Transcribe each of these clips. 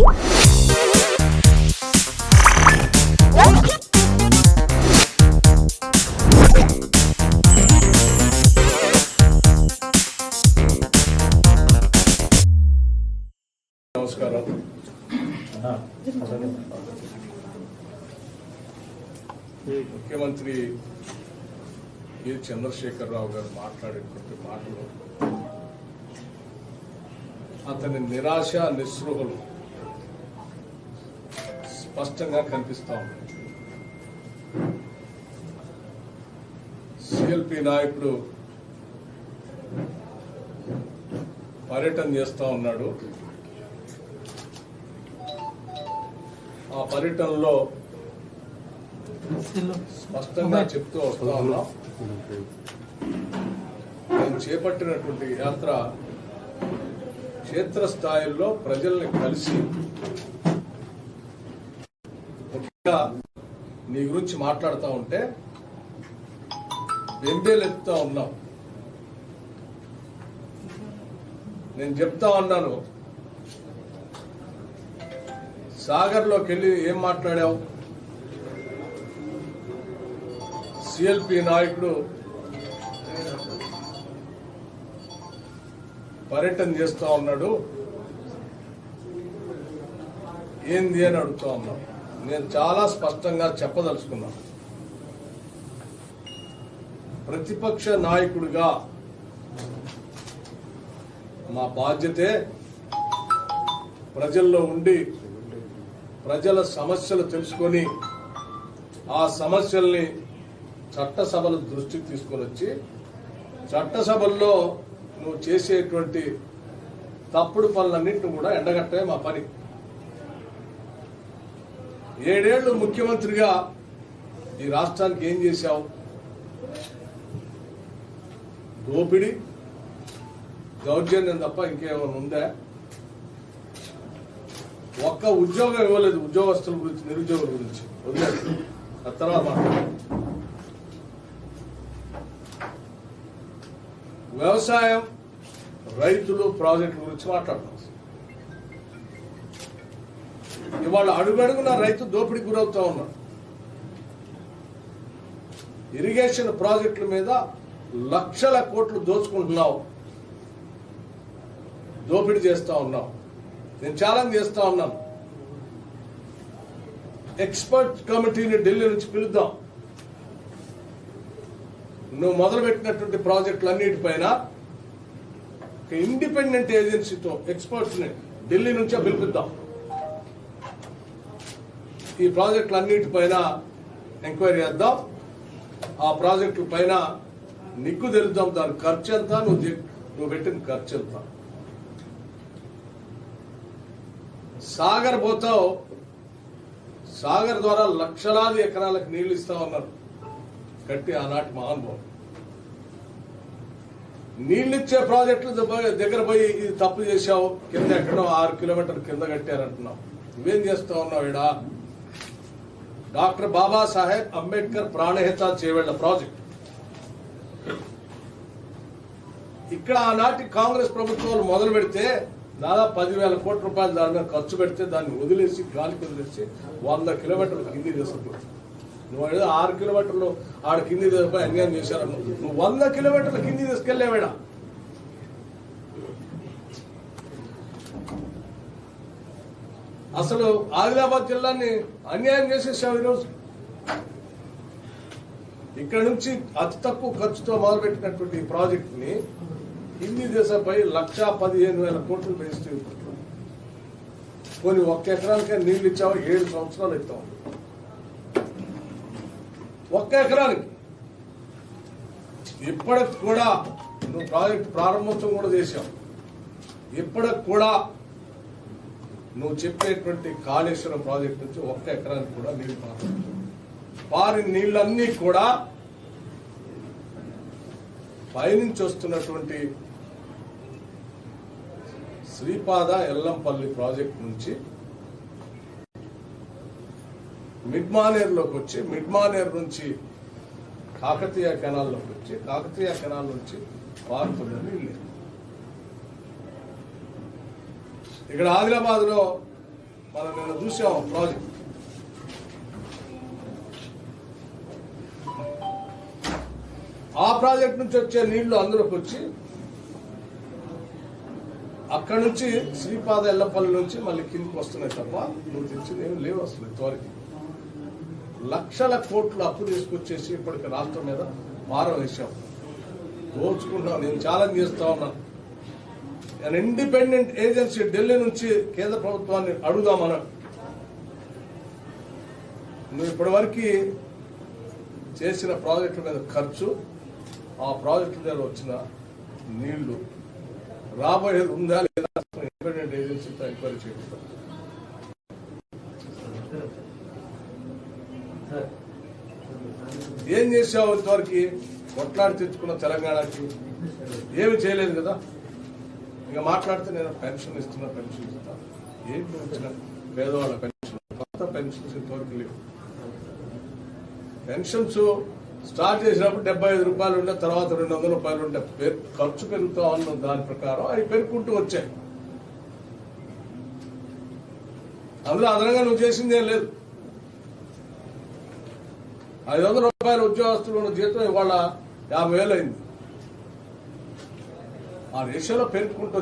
నమస్కారం. ముఖ్యమంత్రి కె చంద్రశేఖరరావు గారు మాట్లాడేటువంటి మాటలు అతని నిరాశ నిస్పృహలు స్పష్టంగా కనిపిస్తా ఉన్నాయి. సిఎల్పి నాయకుడు పర్యటన చేస్తా ఉన్నాడు. ఆ పర్యటనలో స్పష్టంగా చెప్తూ వస్తా ఉన్నాం, నేను చేపట్టినటువంటి యాత్ర క్షేత్రస్థాయిలో ప్రజల్ని కలిసి ముఖ్యంగా నీ గురించి మాట్లాడుతూ ఉంటే వెంబేలెత్తుతా ఉన్నాం. నేను చెప్తా ఉన్నాను, సాగర్లోకి వెళ్ళి ఏం మాట్లాడావు? సిఎల్పి నాయకుడు పర్యటన చేస్తా ఉన్నాడు, ఏంది అని అడుగుతా ఉన్నాను. నేను చాలా స్పష్టంగా చెప్పదలుచుకున్నాను, ప్రతిపక్ష నాయకుడిగా మా బాధ్యతే ప్రజల్లో ఉండి ప్రజల సమస్యలు తెలుసుకొని ఆ సమస్యల్ని చట్టసభల దృష్టికి తీసుకొని వచ్చి చట్టసభల్లో నువ్వు చేసేటువంటి తప్పుడు పనులన్నింటినీ కూడా ఎండగట్టమే మా పని. 7 ఏళ్లు ముఖ్యమంత్రిగా ఈ రాష్ట్రానికి ఏం చేశావు? దోపిడీ, దౌర్జన్యం తప్ప ఇంకేమైనా ఉందా? ఒక్క ఉద్యోగం ఇవ్వలేదు. ఉద్యోగస్తుల గురించి, నిరుద్యోగుల గురించి వదిలేదు. ఆ తర్వాత వ్యవసాయం, రైతులు, ప్రాజెక్టుల గురించి మాట్లాడుతున్నాం. ఇవాళ అడుగడుగున రైతు దోపిడీకి గురవుతా ఉన్నాడు. ఇరిగేషన్ ప్రాజెక్టుల మీద లక్షల కోట్లు దోచుకుంటున్నావు, దోపిడీ చేస్తా ఉన్నావు. నేను ఛాలెంజ్ చేస్తా ఉన్నాను, ఎక్స్పర్ట్ కమిటీని ఢిల్లీ నుంచి పిలుద్దాం. నువ్వు మొదలుపెట్టినటువంటి ప్రాజెక్టులన్నిటిపైన ఇండిపెండెంట్ ఏజెన్సీతో ఎక్స్పర్ట్స్ ని ఢిల్లీ నుంచే పిలిపిద్దాం. ఈ ప్రాజెక్టులన్నిటిపైన ఎంక్వైరీ చేద్దాం. ఆ ప్రాజెక్టుల పైన నిగ్గు తెలుద్దాం. దాని ఖర్చు ఎంత, నువ్వు పెట్టిన ఖర్చు ఎంత. సాగర్ పోతావు, సాగర్ ద్వారా లక్షలాది ఎకరాలకు నీళ్లు ఇస్తా ఉన్నారు కట్టి ఆనాటి మహానుభావులు. నీళ్ళిచ్చే ప్రాజెక్టులు దగ్గర పోయి ఇది తప్పు చేశావు, కింద ఎక్కడో 6 కిలోమీటర్ల కింద కట్టారంటున్నావు. నువ్వేం చేస్తా ఉన్నావు? ఈడ డాక్టర్ బాబాసాహెబ్ అంబేద్కర్ ప్రాణహిత చేవేళ్ల ప్రాజెక్ట్, ఇక్కడ ఆనాటి కాంగ్రెస్ ప్రభుత్వాలు మొదలు పెడితే దాదాపు 10,000 కోట్ల రూపాయలు దాని మీద ఖర్చు పెడితే దాన్ని వదిలేసి, గాలికి వదిలేసి 100 కిలోమీటర్ల కింది తీసుకుపోయి, నువ్వు 6 కిలోమీటర్లు ఆడ కింది తీసుకుపోయి అన్యాయం చేశారు. నువ్వు 100 కిలోమీటర్ల కింది తీసుకెళ్లేవాడా? అసలు ఆదిలాబాద్ జిల్లాని అన్యాయం చేసేసావు. ఈరోజు ఇక్కడ నుంచి అతి తక్కువ ఖర్చుతో మొదలుపెట్టినటువంటి ఈ ప్రాజెక్ట్ ని హిందీ దేశంపై 1,15,000 కోట్లు వేస్తే కొన్ని 1 ఎకరానికే నీళ్లు ఇచ్చావు. 7 సంవత్సరాలు ఇస్తావు 1 ఎకరానికి. ఇప్పటికి కూడా నువ్వు ప్రాజెక్ట్ ప్రారంభోత్సవం కూడా చేశావు. ఇప్పటికి కూడా నువ్వు చెప్పేటువంటి కాళేశ్వరం ప్రాజెక్ట్ నుంచి 1 ఎకరానికి కూడా నీళ్లు పారి నీళ్ళన్నీ కూడా పైనుంచి వస్తున్నటువంటి శ్రీపాద ఎల్లంపల్లి ప్రాజెక్ట్ నుంచి మిడ్మానేర్లోకి వచ్చి, మిడ్మానేర్ నుంచి కాకతీయ కెనాల్లోకి వచ్చి, కాకతీయ కెనాల్ నుంచి పారుతున్నది నీళ్ళు. ఇక్కడ ఆదిలాబాద్ లో మనం నిన్న చూసాం ప్రాజెక్ట్. ఆ ప్రాజెక్ట్ నుంచి వచ్చే నీళ్లు అందులోకి వచ్చి అక్కడి నుంచి శ్రీపాద ఎల్లపల్లి నుంచి మళ్ళీ కిందికి వస్తున్నాయి తప్ప నువ్వు తెచ్చింది ఏమి లేవు అసలు ఇంతవరకు. లక్షల కోట్లు అప్పు తీసుకొచ్చేసి ఇప్పటికి రాష్ట్రం మీద భారం వేసాం, దోచుకుంటాం. నేను ఛాలెంజ్ చేస్తా ఉన్నా, ఇండిపెండెంట్ ఏజెన్సీ ఢిల్లీ నుంచి కేంద్ర ప్రభుత్వాన్ని అడుగుదామన్నా. నువ్వు ఇప్పటి వరకు చేసిన ప్రాజెక్టుల మీద ఖర్చు, ఆ ప్రాజెక్టుల మీద వచ్చిన నీళ్లు రాబోయేది ఉందా లేదా ఇండిపెండెంట్ ఏజెన్సీతో ఎంక్వైరీ చేస్తాం. ఏం చేసావు ఇంతవరకు? కొట్లాడి తెచ్చుకున్న తెలంగాణకి ఏమి చేయలేదు కదా. ఇంకా మాట్లాడితే నేను పెన్షన్ ఇస్తున్నా, పెన్షన్ ఇస్తా, ఏంటి వచ్చిన పేదవాళ్ళ పెన్షన్, కొత్త పెన్షన్స్ ఇంతవరకు లేవు. పెన్షన్స్ స్టార్ట్ చేసినప్పుడు 75 రూపాయలు ఉండే, తర్వాత 200 రూపాయలు ఉండే. ఖర్చు పెరుగుతా ఉన్న దాని ప్రకారం అవి పెరుగుకుంటూ వచ్చాయి. అందులో అదనంగా నువ్వు చేసింది ఏం లేదు. 500 రూపాయల ఉద్యోగస్తులు ఉన్న జీతం ఇవాళ 50,000 అయింది. ఆ రేషియోలో పెరుగుకుంటూ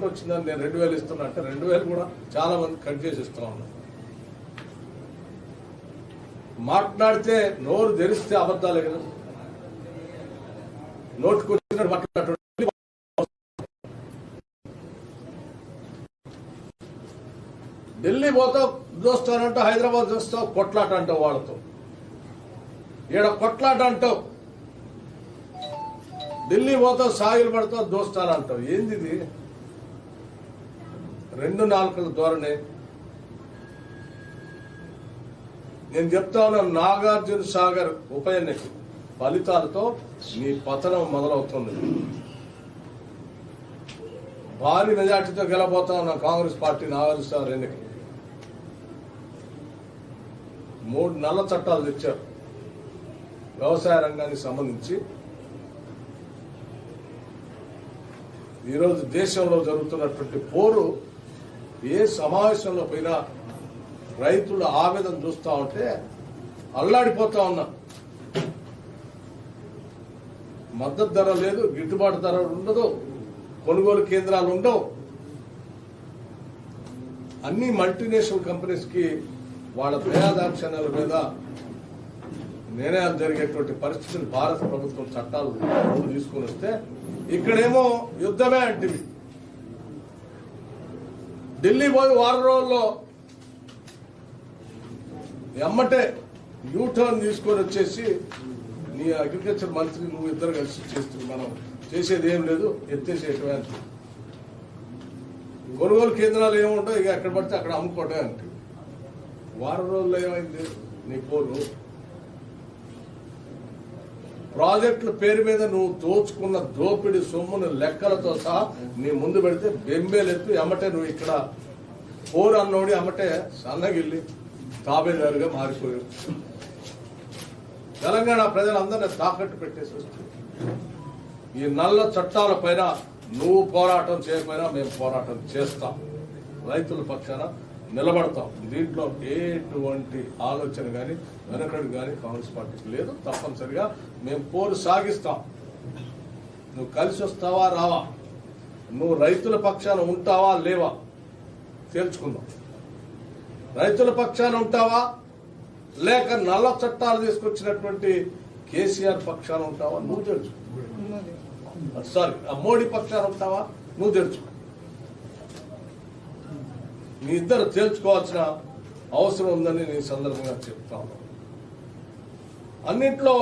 వచ్చిందని నేను 2,000 ఇస్తున్నా అంటే 2,000 కూడా చాలా మంది కట్ చేసి ఇస్తా ఉన్నారు. మాట్లాడితే నోరు తెరిస్తే అబద్ధాలే కదా. నోటుకు వచ్చినట్టు మాట్లాడు. ఢిల్లీ పోతావు దోస్తానంటావు, హైదరాబాద్ చూస్తావు కొట్లాట అంటావు, వాళ్ళతో ఈడ కొట్లాట అంటావు. ఢిల్లీ పోతావు సాగిలు పడతావు దోస్తానంటావు. ఏంది ఇది? 2 నాలుకల ధోరణి. నేను చెప్తా ఉన్నాను, నాగార్జున సాగర్ ఉప ఎన్నిక ఫలితాలతో నీ పతనం మొదలవుతుంది. భారీ మెజార్టీతో గెలబోతా ఉన్న కాంగ్రెస్ పార్టీ నాగార్జున సాగర్ ఎన్నిక 3 నల్ల చట్టాలు తెచ్చారు వ్యవసాయ రంగానికి సంబంధించి. ఈరోజు దేశంలో జరుగుతున్నటువంటి పోరు, ఏ సమావేశంలో పోయినా రైతుల ఆవేదన చూస్తా ఉంటే అల్లాడిపోతా ఉన్నా. మద్దతు ధర లేదు, గిట్టుబాటు ధర ఉండదు, కొనుగోలు కేంద్రాలు ఉండవు. అన్ని మల్టీనేషనల్ కంపెనీస్ కి వాళ్ళ దయాదాక్షిణ్యాల మీద నిర్ణయాలు జరిగేటువంటి పరిస్థితులు భారత ప్రభుత్వం చట్టాలు తీసుకుని వస్తే ఇక్కడేమో యుద్ధమే అంటివి. ఢిల్లీ పోయి 6 రోజుల్లో ఎమ్మటే యూటర్న్ తీసుకొని వచ్చేసి నీ అగ్రికల్చర్ మంత్రి నువ్వు ఇద్దరు కలిసి చేస్తుంది. మనం చేసేది ఏం లేదు, ఎత్తేసేయటమే అంటే. కొనుగోలు కేంద్రాలు ఏముంటాయి, ఇక ఎక్కడ పడితే అక్కడ అమ్ముకోవటమే అంటే. 6 రోజుల్లో ఏమైంది నీ పోరు? ప్రాజెక్టుల పేరు మీద నువ్వు దోచుకున్న దోపిడి సొమ్మును లెక్కలతో సహా నీ ముందు పెడితే బెంబేలెత్తు ఎమ్మటే నువ్వు ఇక్కడ పోరు అన్నోడి ఎమ్మటే సన్నగిల్లి తాబేదారుగా మారిపోయావు. తెలంగాణ ప్రజలందరినీ తాకట్టు పెట్టేసి వస్తుంది. ఈ నల్ల చట్టాల పైన నువ్వు పోరాటం చేయకపోయినా మేము పోరాటం చేస్తాం, రైతుల పక్షాన నిలబడతాం. దీంట్లో ఎటువంటి ఆలోచన కానీ వెనకడు కానీ కాంగ్రెస్ పార్టీకి లేదు. తప్పనిసరిగా మేము పోరు సాగిస్తాం. నువ్వు కలిసి వస్తావా రావా, నువ్వు రైతుల పక్షాన ఉంటావా లేవా తేల్చుకుందాం. రైతుల పక్షాన ఉంటావా లేక నల్ల చట్టాలు తీసుకొచ్చినటువంటి కేసీఆర్ పక్షాన ఉంటావా నువ్వు తెలుసుకో. సారీ, మోడీ పక్షాన ఉంటావా నువ్వు తెలుసుకో. మీ ఇద్దరు తేల్చుకోవాల్సిన అవసరం ఉందని నేను సందర్భంగా చెప్తా ఉన్నాను. అన్నిట్లో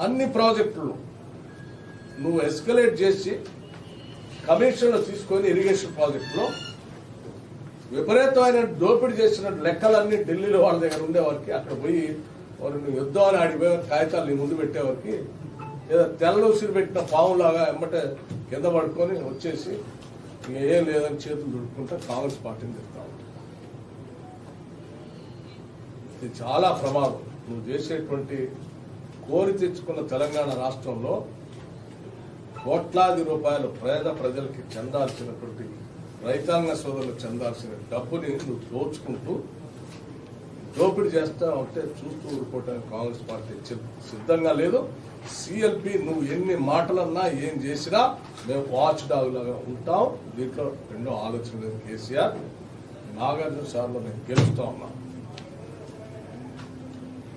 అన్ని ప్రాజెక్టులు నువ్వు ఎస్కలేట్ చేసి కమిషన్లు తీసుకొని ఇరిగేషన్ ప్రాజెక్టులో విపరీతమైన దోపిడీ చేసిన లెక్కలన్నీ ఢిల్లీలో వాళ్ళ దగ్గర ఉండేవారికి, అక్కడ పోయి వారు నువ్వు యుద్ధం అని ఆడిపోయే కాగితాలు నీ ముందు పెట్టేవారికి ఏదో తెల్లూసిరి పెట్టిన పావులాగా ఎమ్మటే కింద పడుకొని వచ్చేసి ఏం లేదని చేతులు దుడుకుంటే కాంగ్రెస్ పార్టీని తిరుగుతా ఉంటాం. ఇది చాలా ప్రమాదం. నువ్వు చేసేటువంటి కోరి తెచ్చుకున్న తెలంగాణ రాష్ట్రంలో కోట్లాది రూపాయలు పేద ప్రజలకి చెందాల్సినటువంటి రైతాంగ సోదరులకు చెందాల్సిన డబ్బుని నువ్వు దోచుకుంటూ దోపిడీ చేస్తా ఉంటే చూస్తూ ఊరుకోవటానికి కాంగ్రెస్ పార్టీ సిద్ధంగా లేదు. సిఎల్పి నువ్వు ఎన్ని మాటలన్నా ఏం చేసినా మేము వాచ్ డాగ్ లాగా ఉంటాం. దీంట్లో రెండో ఆలోచన లేదు. కేసీఆర్ నాగార్జున సార్లు మేము గెలుస్తా ఉన్నాం.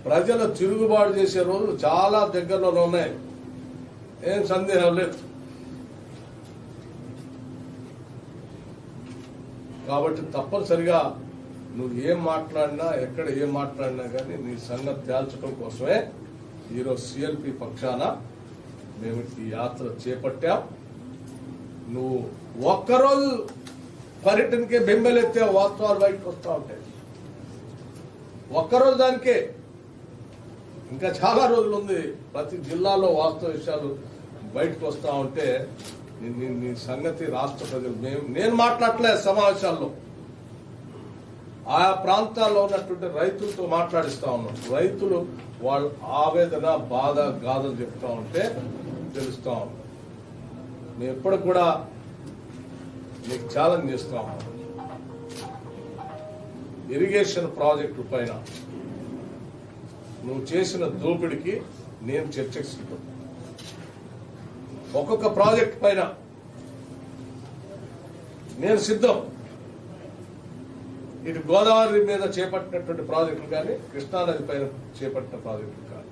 ప్రజలు తిరుగుబాటు చేసే రోజులు చాలా దగ్గరలో ఉన్నాయి, ఏం సందేహం లేదు. కాబట్టి తప్పనిసరిగా నువ్వు ఏం మాట్లాడినా ఎక్కడ ఏం మాట్లాడినా కానీ నీ సంగతి తేల్చడం కోసమే ఈరోజు సిఎల్పి పక్షాన మేము ఈ యాత్ర చేపట్టాం. నువ్వు ఒక్కరోజు పర్యటనకే బెంబెలెత్తే వాస్తవాలు బయటకు వస్తూ ఉంటాయి. ఒక్కరోజు దానికే ఇంకా చాలా రోజులు ఉంది. ప్రతి జిల్లాలో వాస్తవ విషయాలు బయటకు వస్తూ ఉంటే నీ సంగతి రాష్ట్ర ప్రజలు నేను మాట్లాడలే సమావేశాల్లో, ఆయా ప్రాంతాల్లో ఉన్నటువంటి రైతులతో మాట్లాడిస్తా ఉన్నాం. రైతులు వాళ్ళ ఆవేదన బాధ గాథలు చెప్తా ఉంటే తెలుస్తా ఉన్నాం. మేము ఎప్పటికి కూడా నీకు ఛాలెంజ్ చేస్తా ఉన్నాం. ఇరిగేషన్ ప్రాజెక్టు పైన నువ్వు చేసిన దోపిడికి నేను చర్చకు సిద్ధం. ఒక్కొక్క ప్రాజెక్ట్ పైన నేను సిద్ధం. ఇటు గోదావరి మీద చేపట్టినటువంటి ప్రాజెక్టులు కానీ కృష్ణానది పైన చేపట్టిన ప్రాజెక్టులు కానీ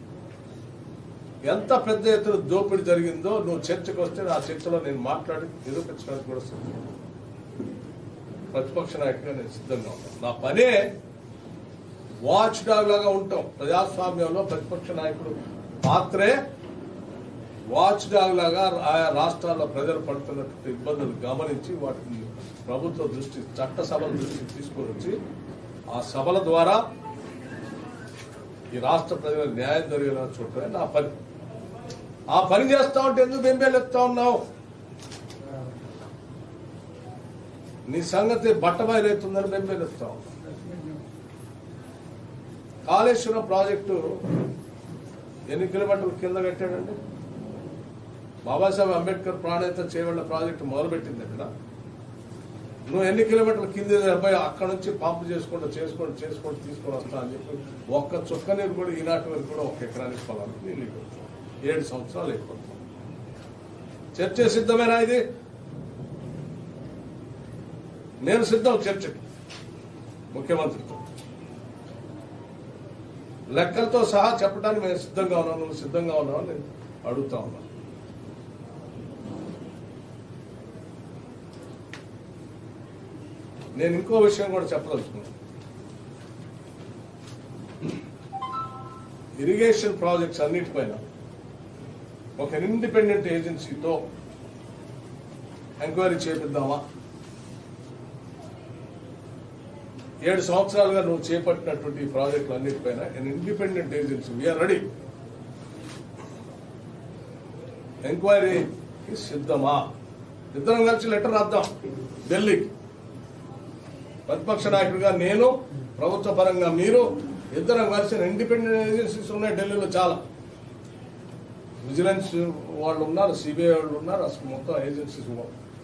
ఎంత పెద్ద ఎత్తున దోపిడీ జరిగిందో నువ్వు చర్చకు వస్తే ఆ చర్చలో నేను మాట్లాడి నిరూపించడానికి కూడా సిద్ధం. ప్రతిపక్ష నాయకుడిగా నేను సిద్ధంగా ఉన్నాను. నా పనే వాచ్ డాగ్ లాగా ఉంటాం. ప్రజాస్వామ్యంలో ప్రతిపక్ష నాయకుడు పాత్రే వాచ్ డాగ్ లాగా ఆయా రాష్ట్రాల్లో ప్రజలు పడుతున్నటువంటి ఇబ్బందులు గమనించి వాటిని ప్రభుత్వ దృష్టి చట్టసభల దృష్టికి తీసుకొని వచ్చి ఆ సభల ద్వారా ఈ రాష్ట్ర ప్రజలకు న్యాయం జరిగేలా చూడటమే నా పని. ఆ పని చేస్తా ఉంటే ఎందుకు బెంబేలెత్తా ఉన్నావు? నీ సంగతి బట్టబయలవుతుందని బెంబేలెత్తావు. కాళేశ్వరం ప్రాజెక్టు ఎన్ని కిలోమీటర్ల కింద కట్టాడండి? బాబాసాహెబ్ అంబేద్కర్ ప్రాణేత చేయబడిన ప్రాజెక్టు మొదలుపెట్టింది అక్కడ. నువ్వు ఎన్ని కిలోమీటర్ల కింద అక్కడ నుంచి పంపు చేసుకుంటూ తీసుకొని వస్తా అని చెప్పి ఒక్క చుక్క నీరు కూడా ఈనాటి వరకు కూడా ఒక ఎకరానికి పొలానికి నీళ్ళు ఇవ్వచ్చు. 7 సంవత్సరాలు అయిపోతుంది. చర్చ సిద్ధమేనా? ఇది నేను సిద్ధం చర్చకి ముఖ్యమంత్రితో లెక్కలతో సహా చెప్పడానికి నేను సిద్ధంగా ఉన్నాను. నువ్వు సిద్ధంగా ఉన్నావు నేను అడుగుతా ఉన్నాను. నేను ఇంకో విషయం కూడా చెప్పదలుచుకున్నాను. ఇరిగేషన్ ప్రాజెక్ట్స్ అన్నిటిపైన ఒక ఇండిపెండెంట్ ఏజెన్సీతో ఎంక్వైరీ చేపిద్దామా? 7 సంవత్సరాలుగా నువ్వు చేపట్టినటువంటి ఈ ప్రాజెక్టులు అన్నిటిపైన ఇండిపెండెంట్ ఏజెన్సీ వీఆర్ రెడీ. ఎంక్వైరీకి సిద్ధమా? ఇద్దరం కలిసి లెటర్ రాద్దాం ఢిల్లీకి. ప్రతిపక్ష నాయకుడిగా నేను, ప్రభుత్వ పరంగా మీరు, ఇద్దరం కలిసి ఇండిపెండెంట్ ఏజెన్సీస్ ఉన్నాయి ఢిల్లీలో చాలా. విజిలెన్స్ వాళ్ళు ఉన్నారు, సిబిఐ వాళ్ళు ఉన్నారు, అసలు మొత్తం ఏజెన్సీస్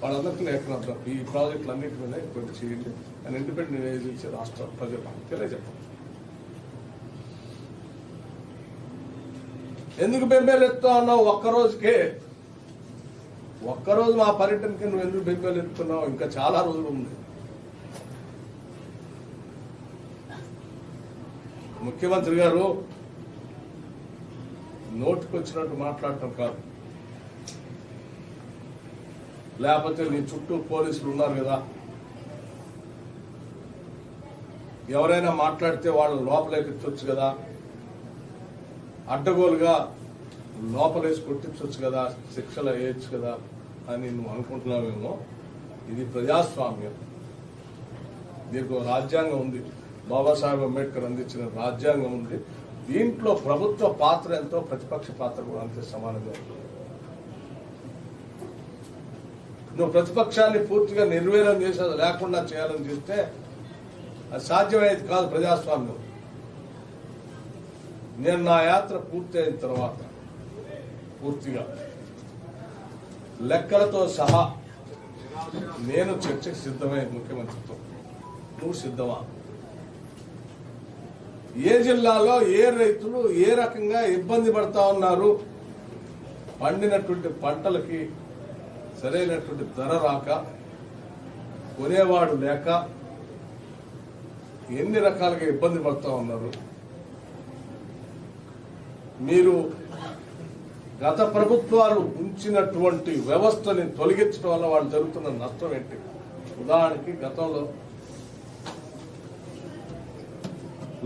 వాళ్ళందరికీ లేఖనం ఈ ప్రాజెక్టులు అన్నింటి మీద ఎక్కువ చేయండి అని ఇండిపెండెంట్ ఏజెన్సీ రాష్ట్ర ప్రజలకు తెలియజెప్పాలి. ఎందుకు బెంబేలెత్తా ఉన్నావు? ఒక్కరోజు మా పర్యటనకి నువ్వు ఎందుకు బెంబేలెత్తున్నావు? ఇంకా చాలా రోజులు ఉంది. ముఖ్యమంత్రి గారు నోటికొచ్చినట్టు మాట్లాడటం కాదు, లేకపోతే నీ చుట్టూ పోలీసులు ఉన్నారు కదా, ఎవరైనా మాట్లాడితే వాళ్ళు లోపలేపించవచ్చు కదా, అడ్డగోలుగా లోపలేసి కొట్టించవచ్చు కదా, శిక్షలు వేయచ్చు కదా అని నువ్వు అనుకుంటున్నావేమో. ఇది ప్రజాస్వామ్యం. దీనికి రాజ్యాంగం ఉంది. బాబాసాహెబ్ అంబేద్కర్ అందించిన రాజ్యాంగం ఉంది. దీంట్లో ప్రభుత్వ పాత్ర ఎంతో, ప్రతిపక్ష పాత్ర కూడా అంతే సమానంగా ఉంటుంది. నువ్వు ప్రతిపక్షాన్ని పూర్తిగా నిర్వీర్యం చేసేది లేకుండా చేయాలని చేస్తే అది సాధ్యమయ్యేది కాదు ప్రజాస్వామ్యం. నేను నా యాత్ర పూర్తి అయిన తర్వాత పూర్తిగా లెక్కలతో సహా నేను చర్చకు సిద్ధమే ముఖ్యమంత్రితో. నువ్వు సిద్ధమా? ఏ జిల్లాలో ఏ రైతులు ఏ రకంగా ఇబ్బంది పడతా ఉన్నారు, పండినటువంటి పంటలకి సరైనటువంటి ధర రాక, కొనేవాడు లేక ఎన్ని రకాలుగా ఇబ్బంది పడతా ఉన్నారు. మీరు గత ప్రభుత్వాలు ఉంచినటువంటి వ్యవస్థని తొలగించడం వల్ల వాళ్ళు జరుగుతున్న నష్టం ఏంటి? ఉదాహరణకి గతంలో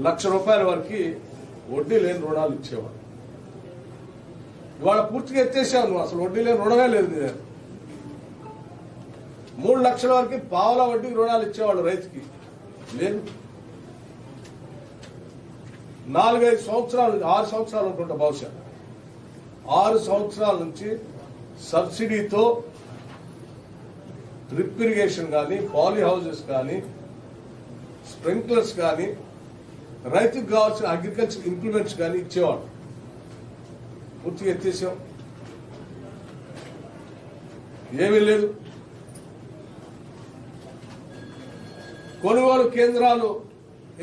₹1,00,000 వరకు వడ్డీ లేని రుణాలు ఇచ్చేవాడు. ఇవాళ పూర్తిగా ఎత్తేసావు. నువ్వు అసలు వడ్డీ లేని రుణమే లేదు. నీ దగ్గర 3 లక్షల వరకు పావలా వడ్డీ రుణాలు ఇచ్చేవాడు రైతుకి. లేదు. 4-5 సంవత్సరాలు, 6 సంవత్సరాలు అనుకుంటా, బహుశా 6 సంవత్సరాల నుంచి సబ్సిడీతో డ్రిప్ ఇరిగేషన్ కానీ, పాలీ హౌసెస్ కానీ, స్ప్రింక్లర్స్ కానీ, రైతుకు కావాల్సిన అగ్రికల్చర్ ఇంప్లిమెంట్స్ కానీ ఇచ్చేవాడు. పూర్తిగా ఎత్తేసాం. ఏమీ లేదు. కొనుగోలు కేంద్రాలు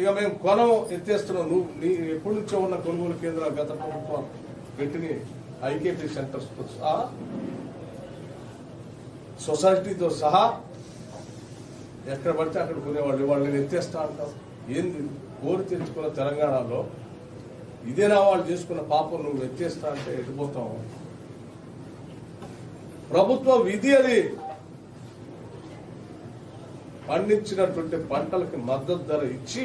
ఇక మేము కొనం ఎత్తేస్తున్నాం. నువ్వు ఎప్పటి నుంచో ఉన్న కొనుగోలు కేంద్రాలు గత ప్రభుత్వం పెట్టిన ఐకేపీ సెంటర్స్తో సహా, సొసైటీతో సహా ఎక్కడ పడితే అక్కడ కొనేవాళ్ళు. వాళ్ళు నేను ఎత్తేస్తా అంటాం. ఏంది? కోరి తెచ్చుకున్న తెలంగాణలో ఇదేనా వాళ్ళు చేసుకున్న పాపం? నువ్వు ఎత్తేస్తా అంటే ఎటుపోతావు? ప్రభుత్వ విధి అది. పండించినటువంటి పంటలకి మద్దతు ధర ఇచ్చి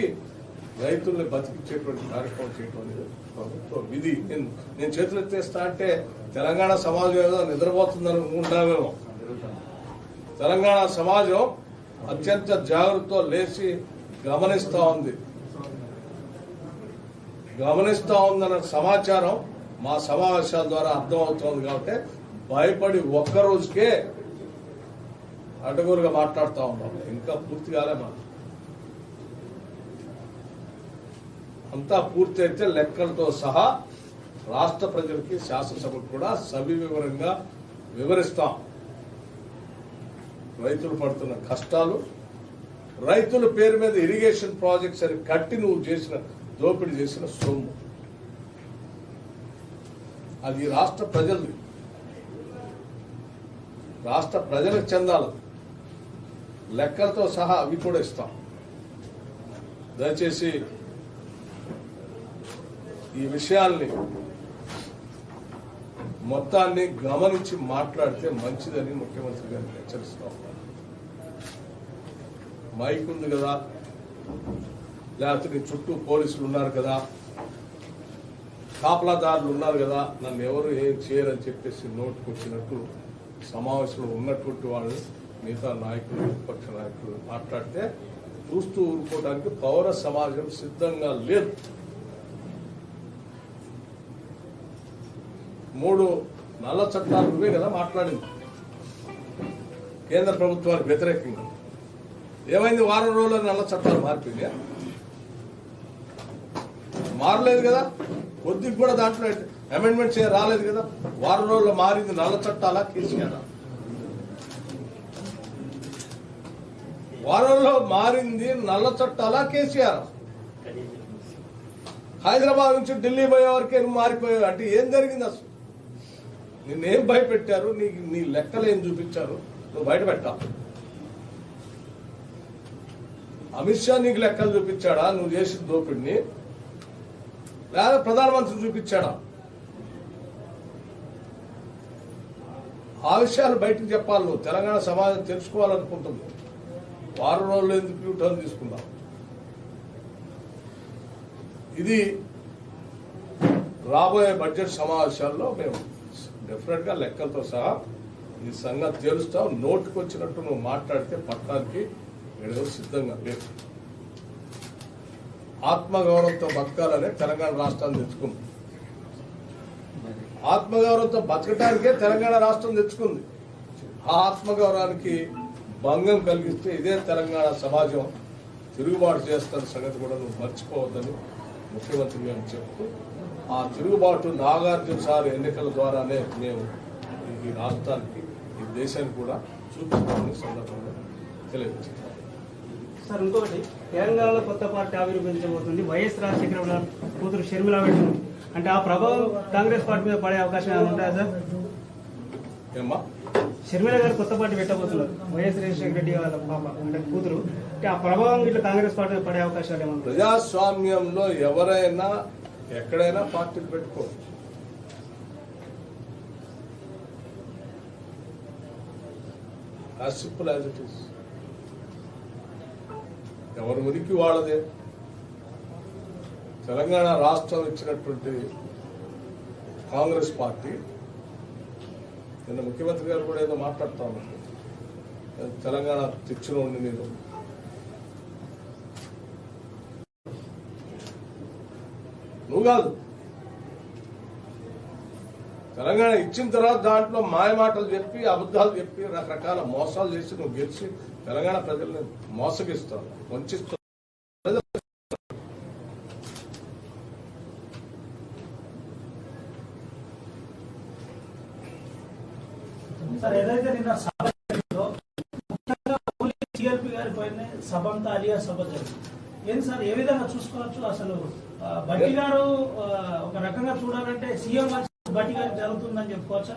రైతుల్ని బతికించేటువంటి కార్యక్రమం చేయడం అనేది ప్రభుత్వ విధి. నేను చేతులు ఎత్తేస్తా అంటే తెలంగాణ సమాజం ఏదో నిద్రపోతుందని ఉంటామేమో. తెలంగాణ సమాజం అత్యంత జాగ్రత్తతో లేచి గమనిస్తా ఉందన్న సమాచారం మా సమావేశాల ద్వారా అర్థమవుతోంది. కాబట్టి భయపడి ఒక్క రోజుకే అడ్డగోలుగా మాట్లాడుతూ ఉన్నాం. ఇంకా పూర్తి కాలే. అంతా పూర్తి అయితే లెక్కలతో సహా రాష్ట్ర ప్రజలకి, శాసనసభకు కూడా సవివరంగా వివరిస్తాం. రైతులు పడుతున్న కష్టాలు, రైతుల పేరు మీద ఇరిగేషన్ ప్రాజెక్ట్స్ అని కట్టి నువ్వు చేసిన దోపిడీ చేసిన సొమ్ము, అది రాష్ట్ర ప్రజలది, రాష్ట్ర ప్రజలకు చెందాలి. లెక్కలతో సహా అవి కూడా ఇస్తాం. దయచేసి ఈ విషయాల్ని మొత్తాన్ని గమనించి మాట్లాడితే మంచిదని ముఖ్యమంత్రి గారిని హెచ్చరిస్తాం. మైక్ ఉంది కదా, లేకపోతే నీ చుట్టూ పోలీసులు ఉన్నారు కదా, కాపలాదారులు ఉన్నారు కదా, నన్ను ఎవరు ఏం చేయరని చెప్పేసి నోటుకొచ్చినట్టు సమావేశంలో ఉన్నటువంటి వాళ్ళు మిగతా నాయకులు, విపక్ష నాయకులు మాట్లాడితే చూస్తూ ఊరుకోవడానికి పౌర సమాజం సిద్ధంగా లేదు. 3 నల్ల చట్టాలు నువ్వే కదా మాట్లాడింది కేంద్ర ప్రభుత్వానికి వ్యతిరేకంగా. ఏమైంది? వారం రోజుల్లో నల్ల చట్టాలు మారిపోయినాయా? మారలేదు కదా. కొద్దిగా కూడా దాంట్లో అమెండ్మెంట్స్ రాలేదు కదా. వారం రోజుల్లో మారింది నల్ల చట్టాలా, కేసీఆర్? వారంలో మారింది నల్ల చట్టాలా, కేసీఆర్? హైదరాబాద్ నుంచి ఢిల్లీ పోయే వరకే నువ్వు మారిపోయావు అంటే ఏం జరిగింది అసలు? నిన్నేం భయపెట్టారు? నీ లెక్కలు ఏం చూపించారు? నువ్వు బయట పెట్టావు. అమిత్ షా నీకు లెక్కలు చూపించాడా నువ్వు చేసిన దోపిడిని? లేదా ప్రధానమంత్రి చూపించాడా? ఆ విషయాలు బయటకు చెప్పాలి. నువ్వు తెలంగాణ సమాజం తెలుసుకోవాలనుకుంటుంది. వారం రోజులు ఎందుకు యూటర్న్ తీసుకున్నావు? ఇది రాబోయే బడ్జెట్ సమావేశాల్లో మేము డెఫినెట్ గా లెక్కలతో సహా ఈ సంగతి తెలుస్తాం. నోటుకు వచ్చినట్టు నువ్వు మాట్లాడితే పట్టడానికి ఏదో సిద్ధంగా లేదు. ఆత్మగౌరవంతో బతకాలనే తెలంగాణ రాష్ట్రాన్ని తెచ్చుకుంది. ఆత్మగౌరవంతో బతకడానికే తెలంగాణ రాష్ట్రం తెచ్చుకుంది. ఆ ఆత్మగౌరవానికి భంగం కలిగిస్తే ఇదే తెలంగాణ సమాజం తిరుగుబాటు చేస్తున్న సంగతి కూడా నువ్వు మర్చిపోవద్దని ముఖ్యమంత్రి గారు చెప్తూ, ఆ తిరుగుబాటు నాగార్జున సార్ ఎన్నికల ద్వారానే మేము ఈ రాష్ట్రానికి, ఈ దేశానికి కూడా చూపించుకునే సందర్భంగా తెలియజేస్తాను. సార్ ఇంకొకటి, తెలంగాణలో కొత్త పార్టీ ఆవిర్భవించబోతుంది. వైఎస్ రాజశేఖర కూతురు షర్మిల పెట్టిన అంటే ఆ ప్రభావం కాంగ్రెస్ పార్టీ మీద పడే అవకాశం ఏమైనా ఉంటాయా సార్? ఏమ్మా షర్మిల గారు కొత్త పార్టీ పెట్టబోతున్నారు. వైఎస్ రాజశేఖర రెడ్డి వాళ్ళ పాప అంటే కూతురు, అంటే ఆ ప్రభావం ఇట్లా కాంగ్రెస్ పార్టీ మీద పడే అవకాశాలు ఏమన్నా? ప్రజాస్వామ్యంలో ఎవరైనా ఎక్కడైనా పార్టీలు పెట్టుకోవచ్చు. As simple as it is. ఎవరి ఉనికి వాళ్ళదే. తెలంగాణ రాష్ట్రం ఇచ్చినటువంటి కాంగ్రెస్ పార్టీ, నిన్న ముఖ్యమంత్రి గారు కూడా ఏదో మాట్లాడుతూ ఉన్నారు, తెలంగాణ తెచ్చిన ఉండి నేను నువ్వు కాదు, తెలంగాణ ఇచ్చిన తర్వాత దాంట్లో మాయ మాటలు చెప్పి అబద్ధాలు చెప్పి రకరకాల మోసాలు చేసి నువ్వు గెలిచి తెలంగాణ ప్రజల్ని మోసగిస్తావు, వంచిస్తావు. సార్ ఏదైతే నిన్న సభ సిఆర్పి గారి పైన సభ అంతా అలియా సభ జరిగింది. ఏంటి సార్, ఏ విధంగా చూసుకోవచ్చు? అసలు బట్టి గారు ఒక రకంగా చూడాలంటే సీఎం బట్టి గారు జరుగుతుందని చెప్పుకోవచ్చా?